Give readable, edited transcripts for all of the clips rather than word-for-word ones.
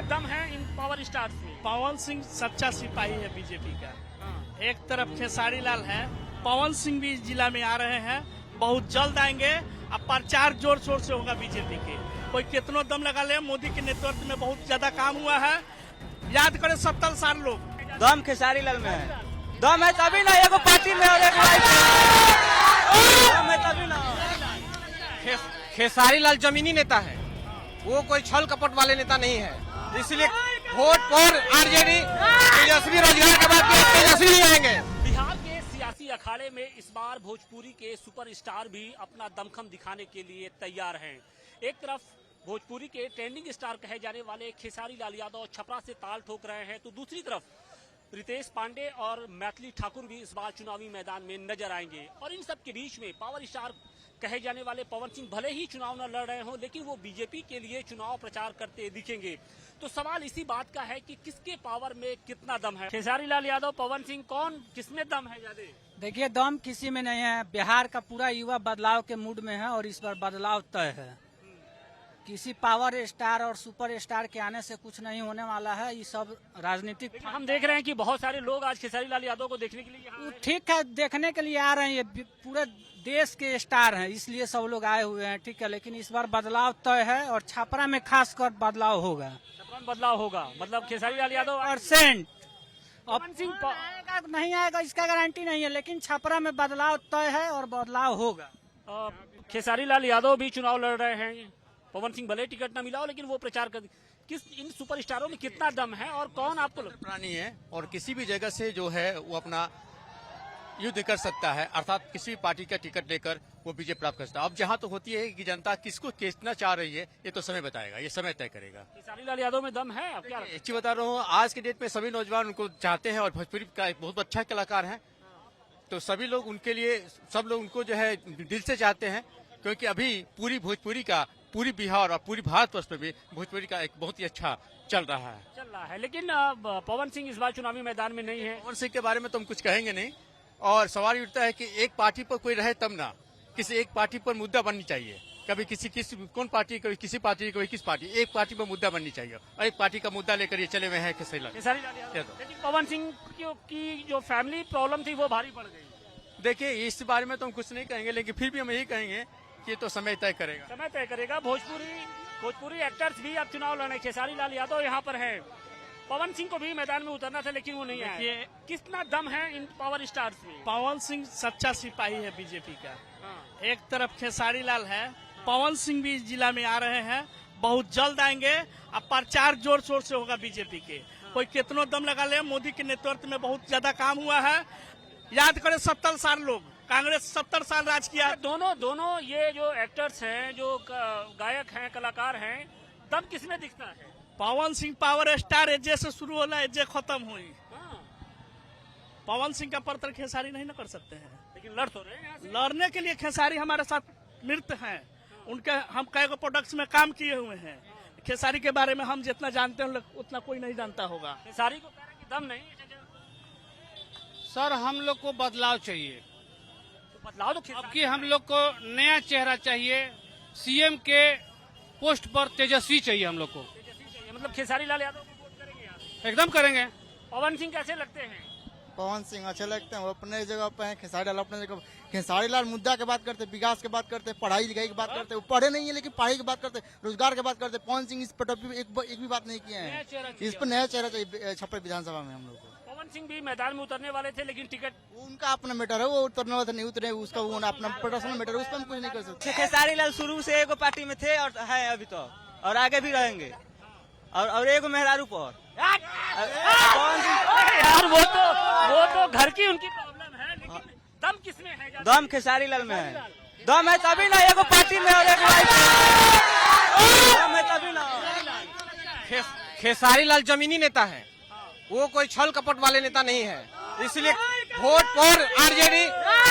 कितना दम है इन पावर स्टार्स में? पवन सिंह सच्चा सिपाही है बीजेपी का। एक तरफ खेसारी लाल है, पवन सिंह भी जिला में आ रहे हैं, बहुत जल्द आएंगे। अब प्रचार जोर शोर से होगा बीजेपी के। कोई कितनो दम लगा ले, मोदी के नेतृत्व में बहुत ज्यादा काम हुआ है। याद करें 70 साल लोग। दम खेसारी लाल में है, दम है तभी ना एगो पार्टी में और एक दम है तभी ना। खेसारी लाल जमीनी नेता है, वो कोई छल कपट वाले नेता नहीं है, इसलिए वोट पर आरजेडी तेजस्वी रोजगार के बाद तेजस्वी नहीं आएंगे। बिहार के सियासी अखाड़े में इस बार भोजपुरी के सुपरस्टार भी अपना दमखम दिखाने के लिए तैयार हैं। एक तरफ भोजपुरी के ट्रेंडिंग स्टार कहे जाने वाले खेसारी लाल यादव छपरा से ताल ठोक रहे हैं, तो दूसरी तरफ रितेश पांडे और मैथिली ठाकुर भी इस बार चुनावी मैदान में नजर आएंगे। और इन सब के बीच में पावर स्टार कहे जाने वाले पवन सिंह भले ही चुनाव न लड़ रहे हों, लेकिन वो बीजेपी के लिए चुनाव प्रचार करते दिखेंगे। तो सवाल इसी बात का है कि किसके पावर में कितना दम है। खेसारी लाल यादव, पवन सिंह, कौन किसमें दम है ज्यादा? देखिए, दम किसी में नहीं है। बिहार का पूरा युवा बदलाव के मूड में है और इस बार बदलाव तय है। किसी पावर स्टार और सुपर स्टार के आने से कुछ नहीं होने वाला है। ये सब राजनीतिक। हम देख रहे हैं कि बहुत सारे लोग आज खेसारी लाल यादव को देखने के लिए यहाँ आए हैं। ठीक है, देखने के लिए आ रहे हैं। ये पूरे देश के स्टार हैं, इसलिए सब लोग आए हुए हैं। ठीक है, लेकिन इस बार बदलाव तय है और छपरा में खासकर बदलाव होगा। छपरा में बदलाव होगा, मतलब खेसारी लाल यादव %। पवन सिंह आएगा नहीं आएगा इसका गारंटी नहीं है, लेकिन छपरा में बदलाव तय है और बदलाव होगा। खेसारी लाल यादव भी चुनाव लड़ रहे हैं। पवन सिंह भले टिकट न मिला हो, लेकिन वो प्रचार कर। किस इन सुपरस्टारों में कितना दम है और कौन आपको प्राणी है और किसी भी जगह से जो है वो अपना युद्ध कर सकता है, अर्थात किसी पार्टी का टिकट लेकर वो विजय प्राप्त कर सकता है। अब जहां तो होती है कि जनता किसको खींचना चाह रही है, ये तो समय बताएगा, ये समय तय करेगा। खेसारी लाल यादव में दम है? अब क्या एक चीज बता रहा हूँ, आज के डेट में सभी नौजवान उनको चाहते हैं और भोजपुरी का एक बहुत अच्छा कलाकार है, तो सभी लोग उनके लिए, सब लोग उनको जो है दिल से चाहते हैं, क्योंकि अभी पूरी भोजपुरी का, पूरी बिहार और पूरी भारतवर्ष में भी भोजपुरी का एक बहुत ही अच्छा चल रहा है। लेकिन पवन सिंह इस बार चुनावी मैदान में नहीं है। पवन सिंह के बारे में तो हम कुछ कहेंगे नहीं, और सवाल ये उठता है कि एक पार्टी पर कोई रहे तब ना, किसी एक पार्टी पर मुद्दा बननी चाहिए। कभी किसी कौन पार्टी, कभी किसी पार्टी, कभी किस पार्टी, एक पार्टी पर मुद्दा बननी चाहिए और एक पार्टी का मुद्दा लेकर ये चले हुए हैं खेसारी लाल यादव। लेकिन पवन सिंह की जो फैमिली प्रॉब्लम थी वो भारी पड़ गई। देखिए, इस बारे में तो हम कुछ नहीं कहेंगे, लेकिन फिर भी हम यही कहेंगे कि तो समय तय करेगा। समय तय करेगा। भोजपुरी एक्टर्स भी अब चुनाव लड़ने। खेसारी लाल यादव यहाँ पर है। पवन सिंह को भी मैदान में उतरना था, लेकिन वो नहीं आए। कितना दम है इन पावर स्टार्स में? पवन सिंह सच्चा सिपाही है बीजेपी का। एक तरफ खेसारी लाल है, पवन सिंह भी जिला में आ रहे हैं, बहुत जल्द आएंगे। अब प्रचार जोर शोर से होगा बीजेपी के। कोई कितनो दम लगा ले, मोदी के नेतृत्व में बहुत ज्यादा काम हुआ है। याद करें 70 साल लोग, कांग्रेस 70 साल राज किया। दोनों ये जो एक्टर्स हैं, जो गायक हैं, कलाकार हैं, दम किसमें दिखता है? पवन सिंह पावर स्टार एजे से शुरू होला, एजे खत्म हुई। पवन सिंह का परतर खेसारी नहीं न कर सकते हैं, लेकिन लड़ तो रहे हैं। लड़ने के लिए खेसारी हमारे साथ मृत हैं। उनके हम कई गो प्रोडक्ट्स में काम किए हुए हैं। खेसारी के बारे में हम जितना जानते हैं उतना कोई नहीं जानता होगा। खेसारी को कह रहे हैं कि दम नहीं। सर, हम लोग को बदलाव चाहिए। बदलाव तो अब की हम लोग को नया चेहरा चाहिए। सीएम के पोस्ट पर तेजस्वी चाहिए हम लोग को। मतलब खेसारी लाल यादव को वोट करेंगे आप? एकदम करेंगे। पवन सिंह कैसे लगते हैं? पवन सिंह अच्छे लगते हैं, वो अपने जगह पे हैं। खेसारी लाल अपने जगह। खेसारी लाल मुद्दा के बात करते, विकास के बात करते, पढ़ाई लिखाई की बात करते। वो पढ़े नहीं है लेकिन पढ़ाई की बात करते, रोजगार की बात करते। पवन सिंह इस पर एक भी बात नहीं किए हैं। इस पर नया चेहरा चाहिए छपरा विधानसभा में हम लोग को। पवन सिंह भी मैदान में उतरने वाले थे, लेकिन टिकट उनका अपना मैटर है, वो उतरने वाले नहीं उतरे, उसका वो अपना पर्सनल मैटर है, उस पर हम कुछ नहीं कर सकते। खेसारी लाल शुरू से एगो पार्टी में थे और है अभी तो, और आगे भी रहेंगे। और एगो मेहरारू पर यार, वो तो घर की उनकी प्रॉब्लम है, लेकिन दम किसमें है? दम खेसारी लाल में है, दम है तभी ना एगो पार्टी में और एक दम है तभी ना। खेसारी लाल जमीनी नेता है, वो कोई छल कपट वाले नेता नहीं है, इसलिए वोट पर आरजेडी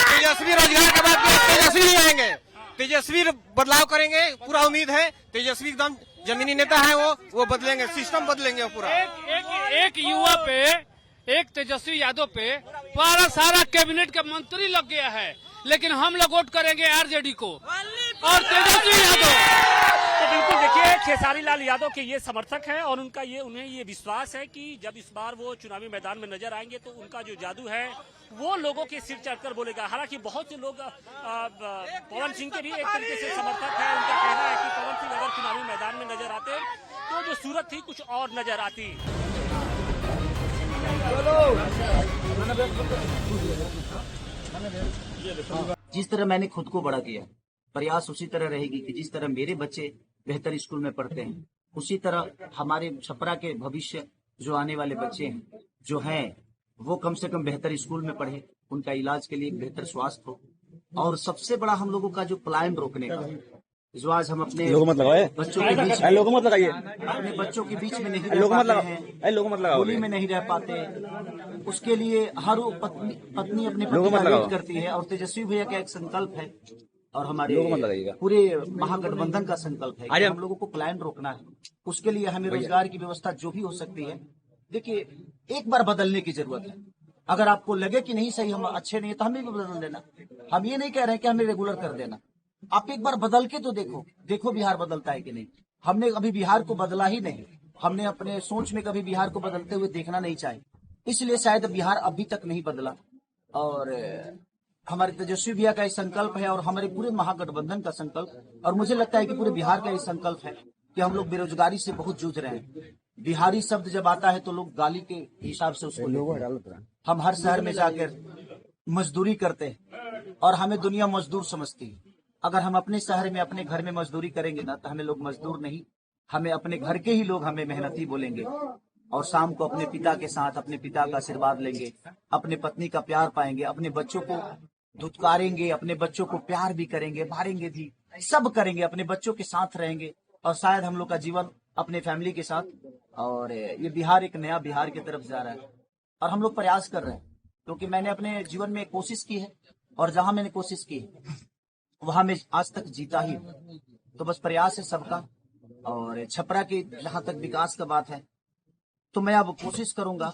तेजस्वी रोजगार के बाद तेजस्वी नहीं आएंगे। तेजस्वी बदलाव करेंगे, पूरा उम्मीद है। तेजस्वी एकदम जमीनी नेता है, वो बदलेंगे, सिस्टम बदलेंगे पूरा। एक युवा पे, एक तेजस्वी यादव पे पूरा सारा कैबिनेट का मंत्री लग गया है, लेकिन हम लोग वोट करेंगे आरजेडी को और तेजस्वी यादव। बिल्कुल देखिए खेसारी लाल यादव के ये समर्थक हैं और उन्हें ये विश्वास है कि जब इस बार वो चुनावी मैदान में नजर आएंगे तो उनका जो जादू है वो लोगों के सिर चढ़कर बोलेगा। हालांकि बहुत से लोग पवन सिंह के भी एक तरीके से समर्थक है। उनका कहना है कि पवन सिंह अगर चुनावी मैदान में नजर आते तो जो सूरत थी कुछ और नजर आती। जिस तरह मैंने खुद को बड़ा किया, प्रयास उसी तरह रहेगी कि जिस तरह मेरे बच्चे बेहतर स्कूल में पढ़ते हैं उसी तरह हमारे छपरा के भविष्य जो आने वाले बच्चे हैं जो हैं वो कम से कम बेहतर स्कूल में पढ़े, उनका इलाज के लिए बेहतर स्वास्थ्य हो। और सबसे बड़ा हम लोगों का जो पलायन रोकने का जो आज हम अपने बच्चों के बीच में अपने बच्चों के बीच में नहीं रह पाते हैं, होली में नहीं रह पाते, उसके लिए हर पत्नी अपने पति का वेट करती है। और तेजस्वी भैया का एक संकल्प है और हमारे पूरे महागठबंधन का संकल्प है कि हम लोगों को पलायन रोकना है। उसके लिए हमें रोजगार की व्यवस्था जो भी हो सकती है, देखिए एक बार बदलने की जरूरत है। अगर आपको लगे कि नहीं सही, हम अच्छे नहीं है तो हमें भी बदल देना। हम ये नहीं कह रहे हैं कि हमें रेगुलर कर देना, आप एक बार बदल के तो देखो बिहार बदलता है कि नहीं। हमने अभी बिहार को बदला ही नहीं, हमने अपने सोच में कभी बिहार को बदलते हुए देखना नहीं चाहे, इसलिए शायद बिहार अभी तक नहीं बदला। और हमारे तेजस्वी भैया का ये संकल्प है और हमारे पूरे महागठबंधन का संकल्प, और मुझे लगता है कि पूरे बिहार का ये संकल्प है कि हम लोग बेरोजगारी से बहुत जूझ रहे हैं। बिहारी शब्द जब आता है तो लोग गाली के हिसाब से उसको लेते हैं। हम हर शहर में जाकर मजदूरी करते हैं और हमें दुनिया मजदूर समझती है। अगर हम अपने शहर में अपने घर में मजदूरी करेंगे ना तो हमें लोग मजदूर नहीं, हमें अपने घर के ही लोग हमें मेहनती बोलेंगे। और शाम को अपने पिता के साथ अपने पिता का आशीर्वाद लेंगे, अपने पत्नी का प्यार पाएंगे, अपने बच्चों को धुतकारेंगे, अपने बच्चों को प्यार भी करेंगे, मारेंगे भी, सब करेंगे, अपने बच्चों के साथ रहेंगे और शायद हम लोग का जीवन अपने फैमिली के साथ। और ये बिहार एक नया बिहार की तरफ जा रहा है और हम लोग प्रयास कर रहे हैं, क्योंकि मैंने अपने जीवन में कोशिश की है और जहां मैंने कोशिश की वहां मैं आज तक जीता ही। तो बस प्रयास है सबका। और छपरा की जहां तक विकास का बात है तो मैं अब कोशिश करूंगा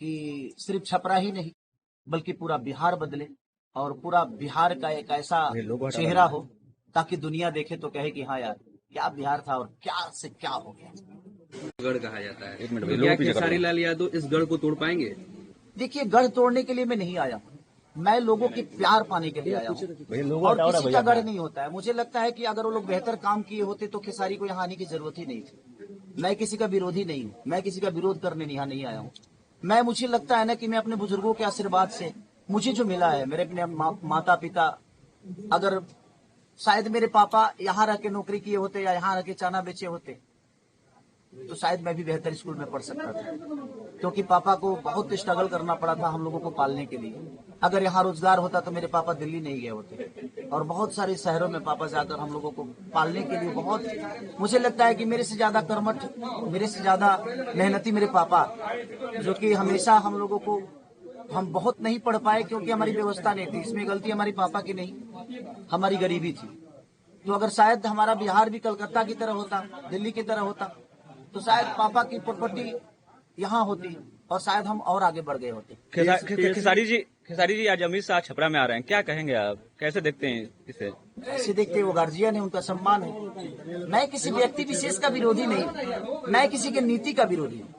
कि सिर्फ छपरा ही नहीं बल्कि पूरा बिहार बदले और पूरा बिहार का एक ऐसा चेहरा हो ताकि दुनिया देखे तो कहे कि हाँ यार क्या बिहार था और क्या से क्या हो गया। गढ़ कहा जाता है, क्या खेसारी लाल यादव इस गढ़ को तोड़ पाएंगे? देखिए, गढ़ तोड़ने के लिए मैं नहीं आया, मैं लोगों के प्यार पाने के लिए आया हूँ और किसी का गढ़ नहीं होता है। मुझे लगता है कि अगर वो लोग बेहतर काम किए होते तो खेसारी को यहाँ आने की जरूरत ही नहीं थी। मैं किसी का विरोधी नहीं हूँ, मैं किसी का विरोध करने यहाँ नहीं आया हूँ। मुझे लगता है ना कि मैं अपने बुजुर्गों के आशीर्वाद से मुझे जो मिला है, मेरे अपने माता पिता, अगर शायद मेरे पापा यहाँ रह के नौकरी किए होते या यहाँ रह के चना बेचे होते तो शायद मैं भी बेहतर स्कूल में पढ़ सकता था, क्योंकि पापा को बहुत स्ट्रगल करना पड़ा था हम लोगों को पालने के लिए। अगर यहाँ रोजगार होता तो मेरे पापा दिल्ली नहीं गए होते और बहुत सारे शहरों में पापा जाकर हम लोगों को पालने के लिए बहुत, मुझे लगता है कि मेरे से ज्यादा कर्मठ, मेरे से ज्यादा मेहनती मेरे पापा, जो कि हमेशा हम लोगों को, हम बहुत नहीं पढ़ पाए क्योंकि हमारी व्यवस्था नहीं थी। इसमें गलती हमारी पापा की नहीं, हमारी गरीबी थी। तो अगर शायद हमारा बिहार भी कलकत्ता की तरह होता, दिल्ली की तरह होता तो शायद पापा की प्रॉपर्टी यहाँ होती और शायद हम और आगे बढ़ गए होते। खेसारी जी आज अमित शाह छपरा में आ रहे हैं, क्या कहेंगे आप, कैसे देखते हैं इसे? कैसे देखते हैं, वो गार्जियन है, उनका सम्मान है। मैं किसी व्यक्ति विशेष का विरोधी नहीं, मैं किसी के नीति का विरोधी हूँ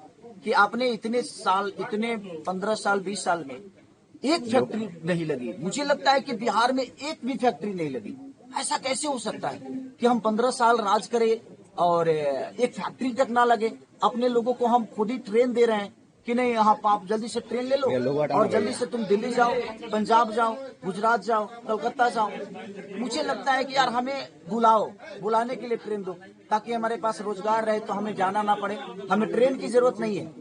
कि आपने इतने साल, इतने 15 साल 20 साल में एक फैक्ट्री नहीं लगी। मुझे लगता है कि बिहार में एक भी फैक्ट्री नहीं लगी। ऐसा कैसे हो सकता है कि हम 15 साल राज करें और एक फैक्ट्री तक ना लगे? अपने लोगों को हम खुद ही ट्रेन दे रहे हैं कि नहीं, यहाँ आप जल्दी से ट्रेन ले लो और जल्दी से तुम दिल्ली जाओ, पंजाब जाओ, गुजरात जाओ, कलकत्ता जाओ। मुझे लगता है कि यार हमें बुलाने के लिए ट्रेन दो ताकि हमारे पास रोजगार रहे, तो हमें जाना ना पड़े। हमें ट्रेन की जरूरत नहीं है,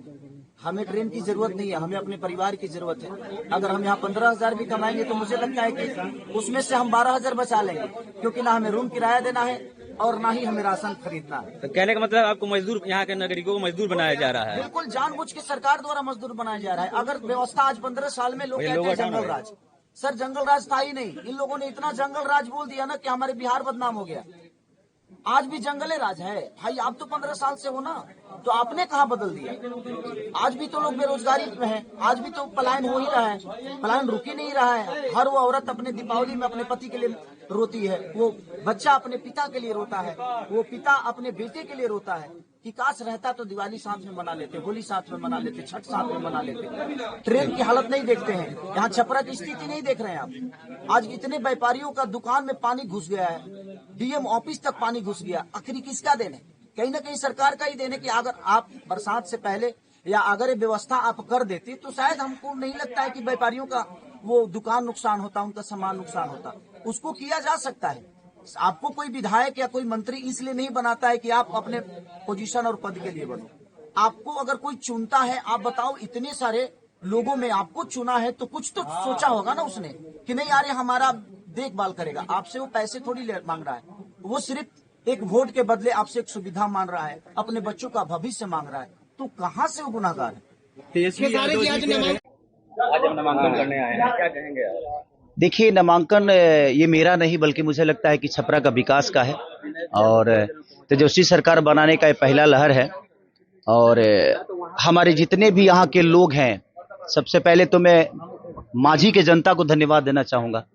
हमें ट्रेन की जरूरत नहीं है, हमें अपने परिवार की जरूरत है। अगर हम यहाँ 15,000 भी कमाएंगे तो मुझे लगता है कि उसमें से हम 12,000 बचा लेंगे, क्योंकि ना हमें रूम किराया देना है और ना ही हमें राशन खरीदना है। तो कहने का मतलब आपको मजदूर, यहाँ के नागरिकों को मजदूर बनाया जा रहा है? बिल्कुल, जानबूझ के सरकार द्वारा मजदूर बनाया जा रहा है। अगर व्यवस्था आज 15 साल में, लोग कहते हैं जंगल राज, सर जंगल राज था ही नहीं। इन लोगों ने इतना जंगल राज बोल दिया ना कि हमारे बिहार बदनाम हो गया। आज भी जंगले राज है भाई, आप तो 15 साल से हो ना, तो आपने कहाँ बदल दिया? आज भी तो लोग बेरोजगारी में है, आज भी तो पलायन हो ही रहा है, पलायन रुक ही नहीं रहा है। हर वो औरत अपने दीपावली में अपने पति के लिए रोती है, वो बच्चा अपने पिता के लिए रोता है, वो पिता अपने बेटे के लिए रोता है कि काश रहता तो दिवाली साथ में मना लेते, होली साथ में मना लेते, छठ साथ में मना लेते। ट्रेन की हालत नहीं देखते हैं, यहाँ छपरा की स्थिति नहीं देख रहे हैं आप। आज इतने व्यापारियों का दुकान में पानी घुस गया है, डीएम ऑफिस तक पानी घुस गया। आखिर किसका देन है? कहीं ना कहीं सरकार का ही देन है कि अगर आप बरसात से पहले या अगर ये व्यवस्था आप कर देती तो शायद हमको नहीं लगता है कि व्यापारियों का वो दुकान नुकसान होता, उनका सामान नुकसान होता। उसको किया जा सकता है। आपको कोई विधायक या कोई मंत्री इसलिए नहीं बनाता है कि आप अपने पोजीशन और पद के लिए बनो। आपको अगर कोई चुनता है, आप बताओ इतने सारे लोगों में आपको चुना है तो कुछ तो सोचा होगा ना उसने कि नहीं यार ये हमारा देखभाल करेगा। आपसे वो पैसे थोड़ी मांग रहा है, वो सिर्फ एक वोट के बदले आपसे एक सुविधा मांग रहा है, अपने बच्चों का भविष्य मांग रहा है। तो कहाँ से वो गुनाहगार है? आज हम नामांकन करने आए हैं, क्या कहेंगे आप? देखिए, नामांकन ये मेरा नहीं बल्कि मुझे लगता है कि छपरा का विकास का है और तेजस्वी सरकार बनाने का ये पहला लहर है। और हमारे जितने भी यहाँ के लोग हैं, सबसे पहले तो मैं माझी के जनता को धन्यवाद देना चाहूंगा